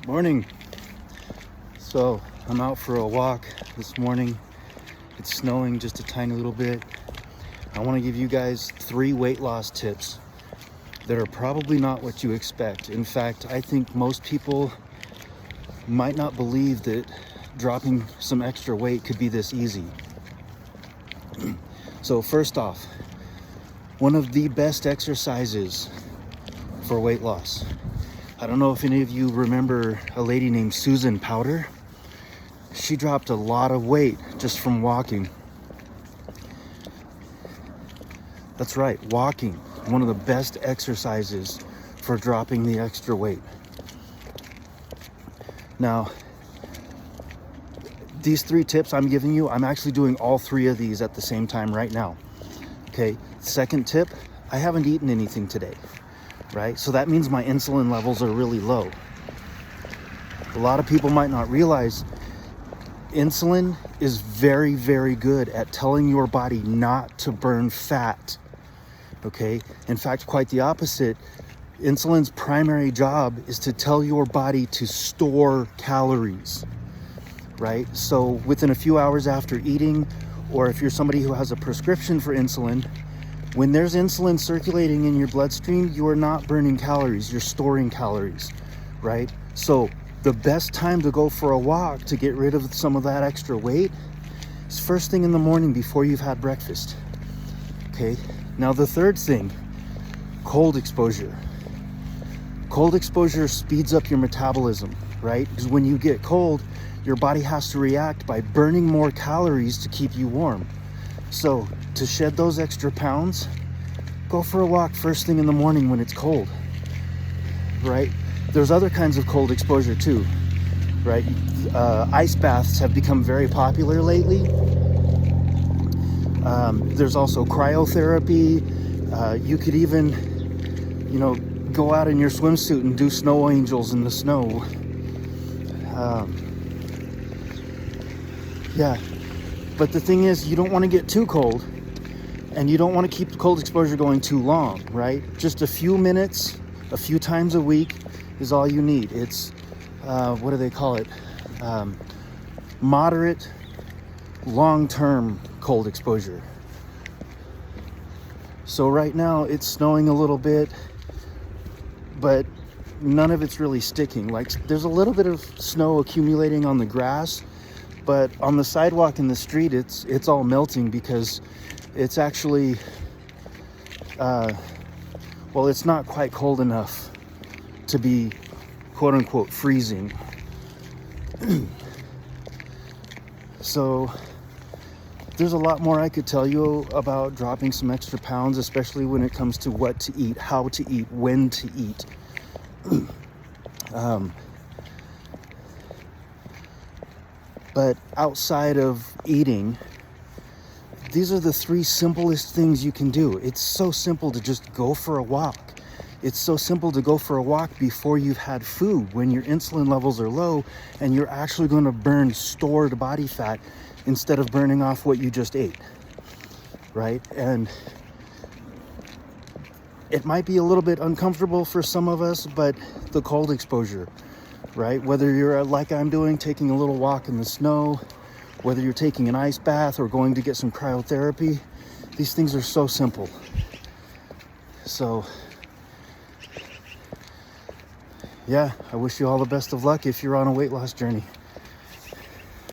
Morning. So I'm out for a walk this morning. It's snowing just a tiny little bit. I want to give you guys 3 weight loss tips that are probably not what you expect. In fact, I think most people might not believe that dropping some extra weight could be this easy. So first off, one of the best exercises for weight loss. I don't know if any of you remember a lady named Susan Powter. She dropped a lot of weight just from walking. That's right, walking. One of the best exercises for dropping the extra weight. Now, these 3 tips I'm giving you, I'm actually doing all 3 of these at the same time right now. Okay, second tip, I haven't eaten anything today, right? So that means my insulin levels are really low. A lot of people might not realize insulin is very, very good at telling your body not to burn fat, okay? In fact, quite the opposite. Insulin's primary job is to tell your body to store calories, right? So within a few hours after eating, or if you're somebody who has a prescription for insulin, when there's insulin circulating in your bloodstream, you are not burning calories, you're storing calories, right? So the best time to go for a walk to get rid of some of that extra weight is first thing in the morning before you've had breakfast, okay? Now the third thing, cold exposure. Cold exposure speeds up your metabolism, right? Because when you get cold, your body has to react by burning more calories to keep you warm. So to shed those extra pounds, go for a walk first thing in the morning when it's cold, right? There's other kinds of cold exposure too, right? Ice baths have become very popular lately. There's also cryotherapy. You could even, go out in your swimsuit and do snow angels in the snow. But the thing is, you don't want to get too cold, and you don't want to keep the cold exposure going too long, right? Just a few minutes, a few times a week is all you need. It's, what do they call it? Moderate, long-term cold exposure. So right now it's snowing a little bit, but none of it's really sticking. Like, there's a little bit of snow accumulating on the grass, but on the sidewalk in the street, it's all melting because it's actually, it's not quite cold enough to be quote unquote freezing. So there's a lot more I could tell you about dropping some extra pounds, especially when it comes to what to eat, how to eat, when to eat. But outside of eating, these are the 3 simplest things you can do. It's so simple to just go for a walk. It's so simple to go for a walk before you've had food, when your insulin levels are low and you're actually going to burn stored body fat instead of burning off what you just ate, right? And it might be a little bit uncomfortable for some of us, but the cold exposure, right? Whether you're like I'm doing, taking a little walk in the snow, whether you're taking an ice bath or going to get some cryotherapy, these things are so simple. So yeah, I wish you all the best of luck if you're on a weight loss journey.